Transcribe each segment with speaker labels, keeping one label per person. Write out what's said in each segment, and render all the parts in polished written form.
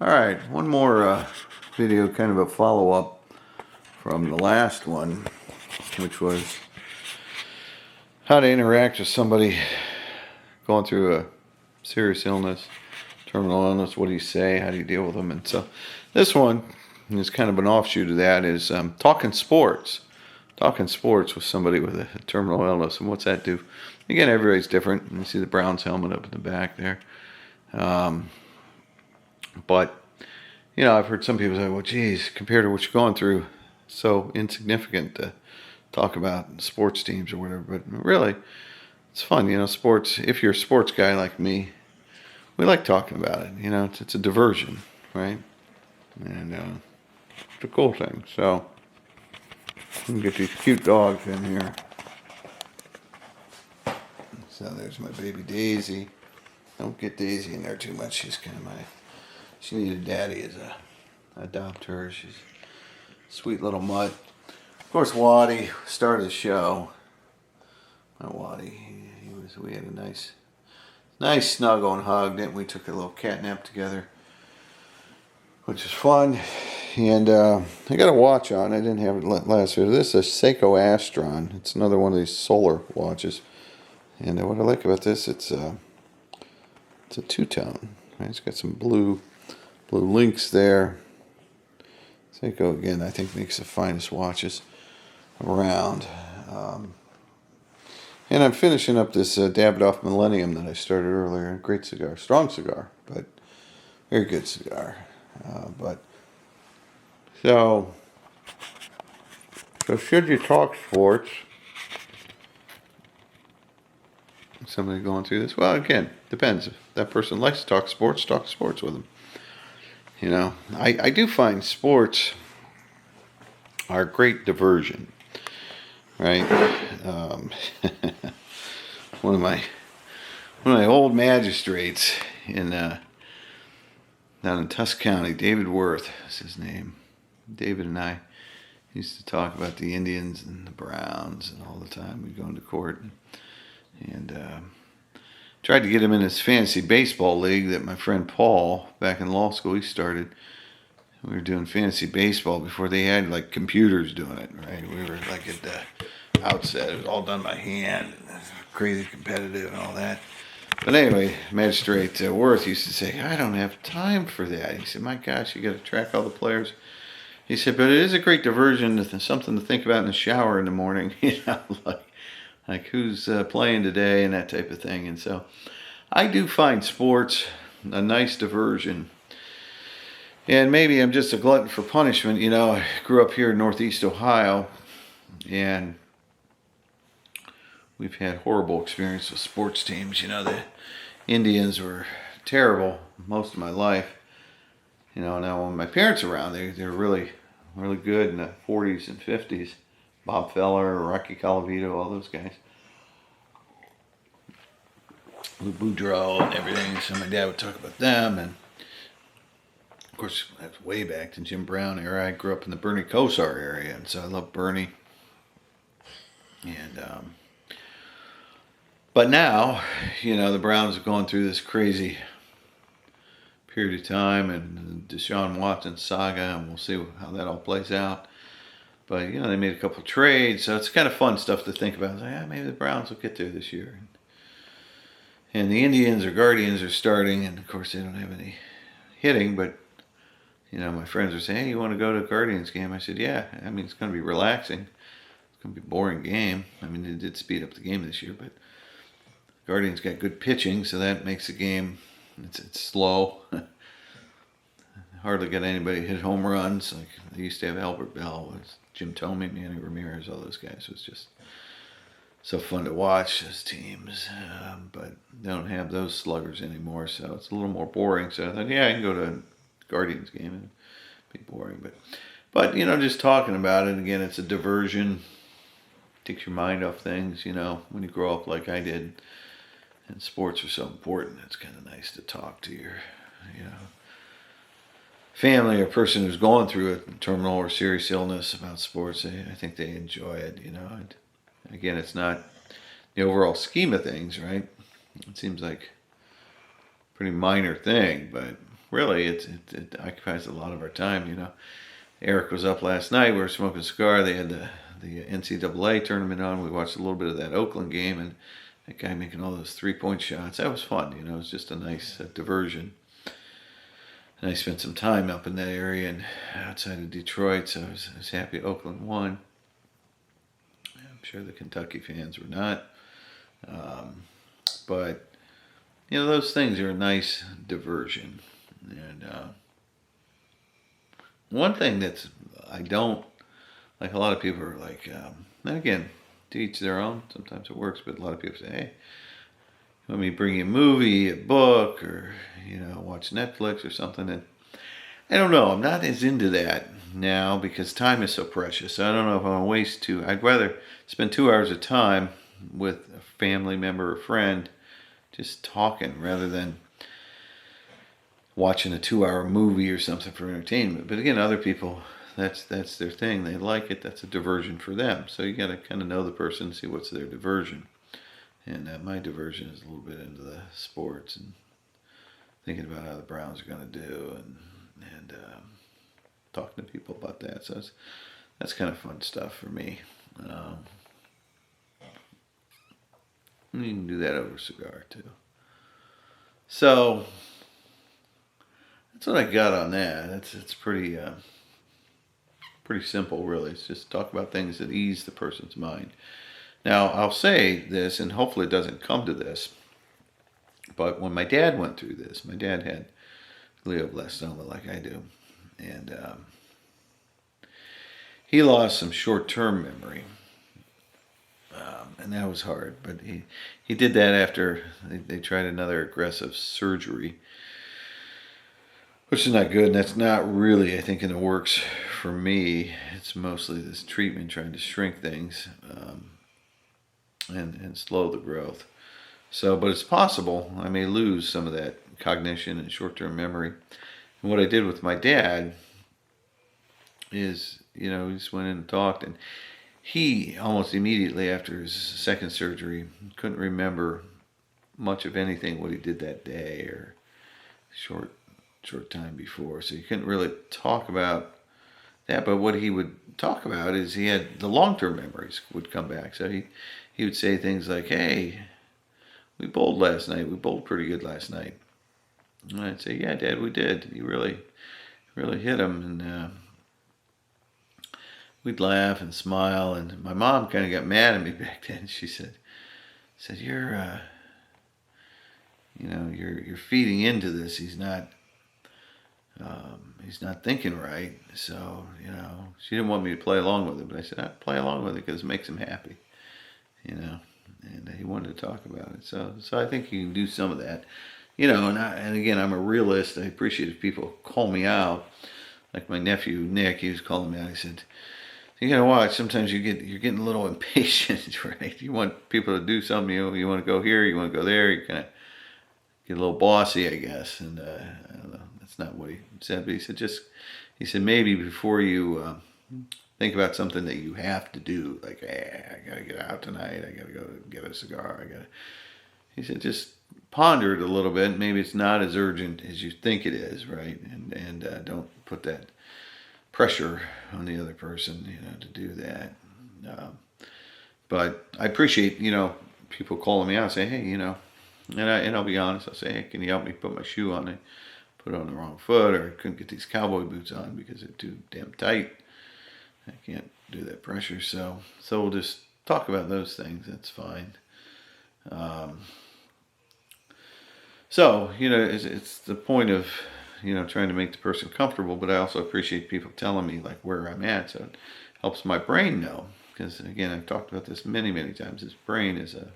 Speaker 1: Alright, one more video, kind of a follow-up from the last one, which was how to interact with somebody going through a serious illness, terminal illness. What do you say? How do you deal with them? And so this one is kind of an offshoot of that, is talking sports. Talking sports with somebody with a terminal illness, and what's that do? Again, everybody's different. You see the Browns helmet up in the back there. But, you know, I've heard some people say, well, geez, compared to what you're going through, so insignificant to talk about sports teams or whatever. But really, it's fun, you know, sports. If you're a sports guy like me, we like talking about it. You know, it's a diversion, right? And it's a cool thing. So, let me get these cute dogs in here. So there's my baby Daisy. Don't get Daisy in there too much. She's kind of she needed daddy as a adopt her. She's a sweet little mutt. Of course, Waddy started the show. My Waddy, we had a nice snuggle and hug. Then we took a little cat nap together, which was fun. And I got a watch on. I didn't have it last year. This is a Seiko Astron. It's another one of these solar watches. And what I like about this, it's a two-tone. Right? It's got some blue links there. Seiko, again, I think makes the finest watches around. And I'm finishing up this Davidoff Millennium that I started earlier. Great cigar, strong cigar, but very good cigar. So should you talk sports? Somebody going through this? Well, again, depends. If that person likes to talk sports with them. You know, I do find sports are a great diversion, right? One of my old magistrates down in Tusk County, David Worth is his name. David and I used to talk about the Indians and the Browns and all the time. We'd go into court and tried to get him in his fantasy baseball league that my friend Paul, back in law school, he started. We were doing fantasy baseball before they had like computers doing it, right? We were like at the outset. It was all done by hand, and crazy competitive and all that. But anyway, Magistrate Worth used to say, I don't have time for that. He said, my gosh, you got to track all the players. He said, but it is a great diversion, something to think about in the shower in the morning, you know, like who's playing today and that type of thing. And so I do find sports a nice diversion. And maybe I'm just a glutton for punishment. You know, I grew up here in Northeast Ohio, and we've had horrible experience with sports teams. You know, the Indians were terrible most of my life. You know, now when my parents were around, they were really good in the 40s and 50s. Bob Feller, Rocky Colavito, all those guys. Lou Boudreau and everything. So my dad would talk about them. And of course, that's way back to Jim Brown era. I grew up in the Bernie Kosar area, and so I love Bernie. And but now, you know, the Browns are going through this crazy period of time, and the Deshaun Watson saga, and we'll see how that all plays out. But, you know, they made a couple trades, so it's kind of fun stuff to think about. It's like, maybe the Browns will get there this year. And the Indians or Guardians are starting, and of course they don't have any hitting, but, you know, my friends are saying, hey, you want to go to a Guardians game? I said, yeah. I mean, it's going to be relaxing. It's going to be a boring game. I mean, they did speed up the game this year, but Guardians got good pitching, so that makes the game, it's slow. Hardly got anybody hit home runs. Like they used to have Albert Bell, Jim Thome, Manny Ramirez, all those guys. It was just so fun to watch those teams. But they don't have those sluggers anymore, so it's a little more boring. So I thought, yeah, I can go to a Guardians game and be boring. But you know, just talking about it, again, it's a diversion. Takes your mind off things, you know, when you grow up like I did. And sports are so important. It's kind of nice to talk to your, you know, family or person who's going through a terminal or serious illness about sports. I think they enjoy it, you know. And again, it's not the overall scheme of things, right? It seems like a pretty minor thing, but really, it occupies a lot of our time. Eric was up last night. We were smoking a cigar. They had the NCAA tournament on. We watched a little bit of that Oakland game, and that guy making all those 3-point shots. That was fun. It was just a nice diversion. And I spent some time up in that area and outside of Detroit, so I was happy Oakland won. I'm sure the Kentucky fans were not. But, those things are a nice diversion. And one thing I don't, like a lot of people are like, and again, to each their own, sometimes it works, but a lot of people say, hey, let me bring you a movie, a book, or, watch Netflix or something. And I don't know, I'm not as into that now because time is so precious. So I don't know if I'm going to waste I'd rather spend 2 hours of time with a family member or friend just talking rather than watching a 2-hour movie or something for entertainment. But again, other people, that's their thing. They like it. That's a diversion for them. So you got to kind of know the person, see what's their diversion. And my diversion is a little bit into the sports and thinking about how the Browns are going to do and talking to people about that. So that's kind of fun stuff for me. You can do that over a cigar too. So that's what I got on that. It's pretty simple, really. It's just talk about things that ease the person's mind. Now, I'll say this, and hopefully it doesn't come to this, but when my dad went through this, my dad had glioblastoma like I do, and he lost some short-term memory, and that was hard, but he did that after they tried another aggressive surgery, which is not good, and that's not really, I think, in the works for me. It's mostly this treatment trying to shrink things and slow the growth. So, but it's possible I may lose some of that cognition and short-term memory. And what I did with my dad is, we just went in and talked, and he almost immediately after his second surgery couldn't remember much of anything what he did that day or short time before. So he couldn't really talk about that. But what he would talk about is he had the long-term memories would come back. So he would say things like, "Hey, we bowled last night. We bowled pretty good last night." And I'd say, "Yeah, Dad, we did. You really hit him." And we'd laugh and smile. And my mom kind of got mad at me back then. She said, "You're, you're feeding into this. He's not thinking right." So, she didn't want me to play along with it, but I said, "I'd play along with it because it makes him happy, and he wanted to talk about it. So I think you can do some of that, and again, I'm a realist. I appreciate if people call me out, like my nephew, Nick, he was calling me out. He said, "You gotta watch, sometimes you're getting a little impatient, right? You want people to do something, you want to go here, you want to go there, you kind of get a little bossy, I guess." And I don't know, that's not what he said, but he said maybe before you think about something that you have to do, like, hey, I gotta get out tonight, I gotta go get a cigar, he said, just ponder it a little bit. Maybe it's not as urgent as you think it is, right? And don't put that pressure on the other person, to do that. But I appreciate, people calling me out and say, "Hey, and I'll be honest. I'll say, "Hey, can you help me put my shoe on? I put it on the wrong foot, or I couldn't get these cowboy boots on because they're too damn tight. I can't do that pressure." So we'll just talk about those things. That's fine. So, it's the point of, trying to make the person comfortable, but I also appreciate people telling me like where I'm at. So it helps my brain know, because again, I've talked about this many, many times. This brain is an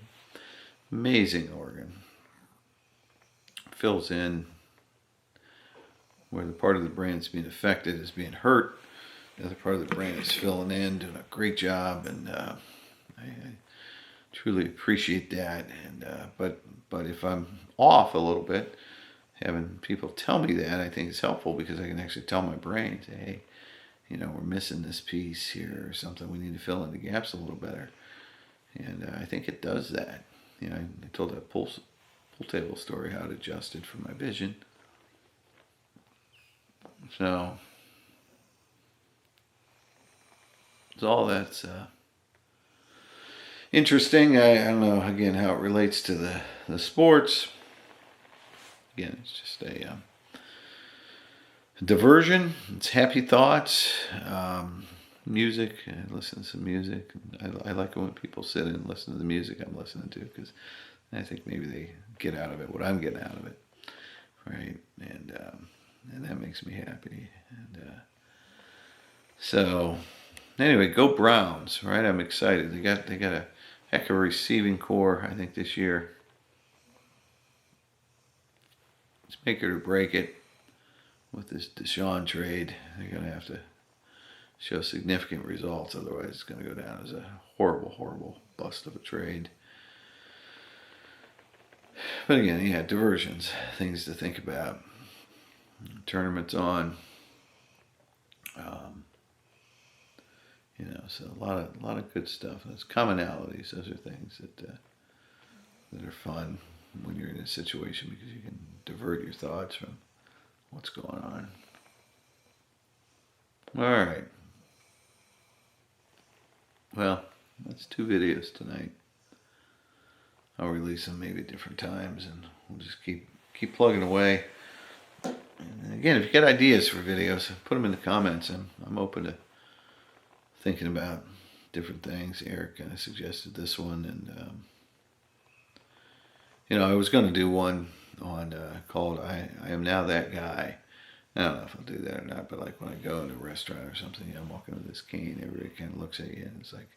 Speaker 1: amazing organ. It fills in where the part of the brain that's being affected is being hurt. The other part of the brain is filling in, doing a great job, and I truly appreciate that. And but if I'm off a little bit, having people tell me that, I think is helpful, because I can actually tell my brain, say, "Hey, we're missing this piece here or something. We need to fill in the gaps a little better." And I think it does that. I told that pool table story, how it adjusted for my vision. So all that's interesting. I don't know, again, how it relates to the sports. Again, it's just a diversion. It's happy thoughts. Music. I listen to some music. I like it when people sit and listen to the music I'm listening to, because I think maybe they get out of it what I'm getting out of it, right? And that makes me happy. And so anyway, go Browns, right? I'm excited. They got a heck of a receiving core, I think, this year. It's make it or break it with this Deshaun trade. They're going to have to show significant results, otherwise it's going to go down as a horrible, horrible bust of a trade. But again, yeah, diversions, things to think about. Tournaments on. So a lot of good stuff. Those commonalities, those are things that are fun when you're in a situation, because you can divert your thoughts from what's going on. All right. Well, that's 2 videos tonight. I'll release them maybe at different times, and we'll just keep plugging away. And again, if you got ideas for videos, put them in the comments. I'm open to thinking about different things. Eric kind of suggested this one, and I was going to do one on called "I Am Now That Guy." I don't know if I'll do that or not, but like when I go into a restaurant or something, I'm walking with this cane, everybody kind of looks at you, and it's like,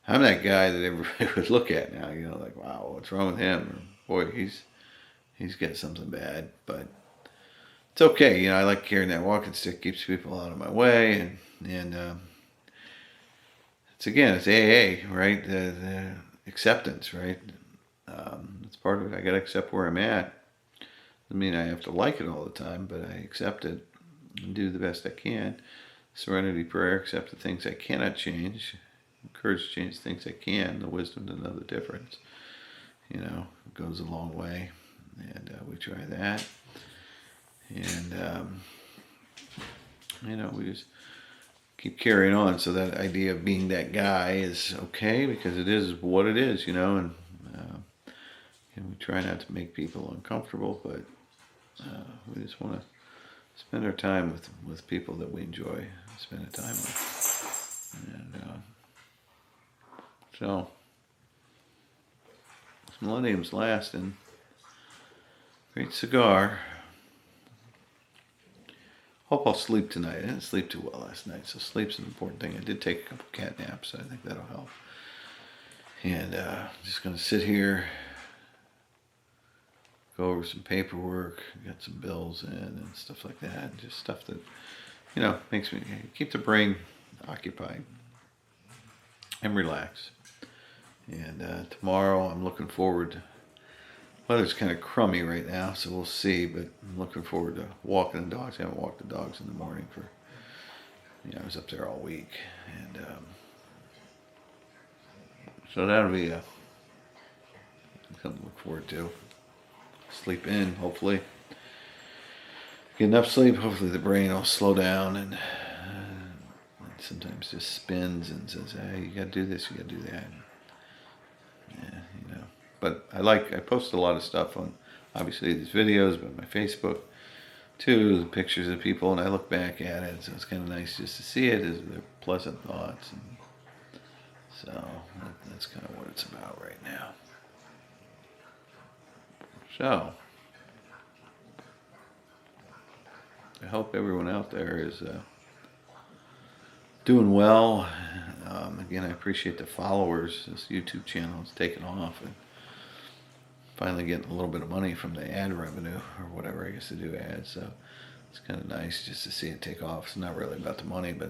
Speaker 1: I'm that guy that everybody would look at now. Like, wow, what's wrong with him? Or, boy, he's got something bad, but it's okay. I like carrying that walking stick, keeps people out of my way, and it's AA, right? The acceptance, right? It's part of it. I got to accept where I'm at. Doesn't mean I have to like it all the time, but I accept it and do the best I can. Serenity prayer, accept the things I cannot change. Encourage to change things I can. The wisdom to know the difference. It goes a long way, and we try that. And we just keep carrying on. So that idea of being that guy is okay, because it is what it is, and we try not to make people uncomfortable, but we just want to spend our time with people that we enjoy spending time with. And so, Millennium's lasting. Great cigar. Hope I'll sleep tonight. I didn't sleep too well last night, so sleep's an important thing. I did take a couple cat naps, so I think that'll help. And just going to sit here, go over some paperwork, get some bills in and stuff like that. Just stuff that, makes me keep the brain occupied and relax. And tomorrow I'm looking forward. Weather's kind of crummy right now, so we'll see, but I'm looking forward to walking the dogs. I haven't walked the dogs in the morning for, I was up there all week. And so that'll be something to look forward to. Sleep in, hopefully. Get enough sleep, hopefully the brain will slow down, and it sometimes just spins and says, hey, you gotta do this, you gotta do that. Yeah, But I post a lot of stuff on, obviously, these videos, but my Facebook, too, the pictures of people, and I look back at it, so it's kind of nice just to see it, as they're pleasant thoughts. And so that's kind of what it's about right now. So, I hope everyone out there is doing well. Again, I appreciate the followers. This YouTube channel is taking off, and finally getting a little bit of money from the ad revenue, or whatever. I guess they do ads, so it's kind of nice just to see it take off. It's not really about the money, but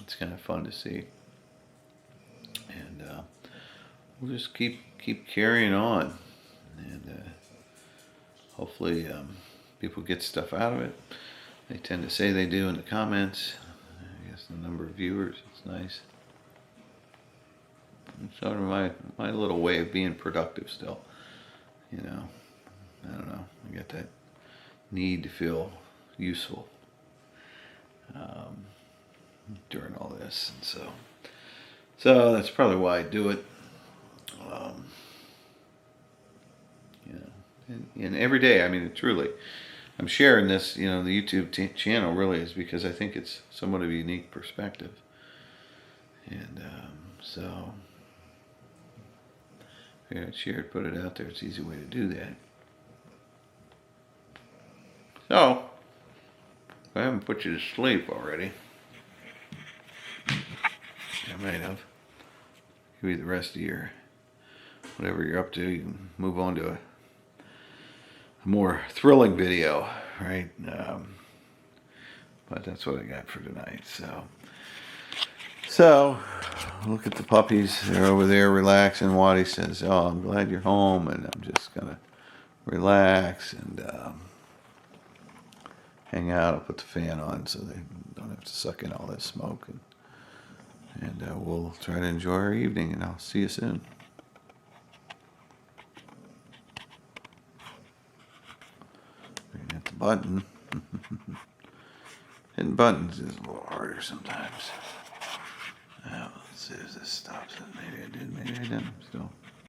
Speaker 1: it's kind of fun to see. And we'll just keep carrying on, and hopefully people get stuff out of it. They tend to say they do in the comments. I guess the number of viewers, it's nice. It's sort of my little way of being productive still. I don't know. I got that need to feel useful. during all this, and so that's probably why I do it. You know, and every day, I mean, truly, I'm sharing this. You know, the YouTube channel really is because I think it's somewhat of a unique perspective, and so yeah, share it, put it out there. It's an easy way to do that. So, if I haven't put you to sleep already, I might have. Give you the rest of your whatever you're up to. You can move on to a more thrilling video, right? But that's what I got for tonight. So look at the puppies. They're over there relaxing. Waddy says, "Oh, I'm glad you're home," and I'm just gonna relax and hang out. I'll put the fan on so they don't have to suck in all that smoke, and we'll try to enjoy our evening. And I'll see you soon. Hit the button. Hitting buttons is a little harder sometimes. Let's see if this stops it. Maybe I did, maybe I didn't. Still.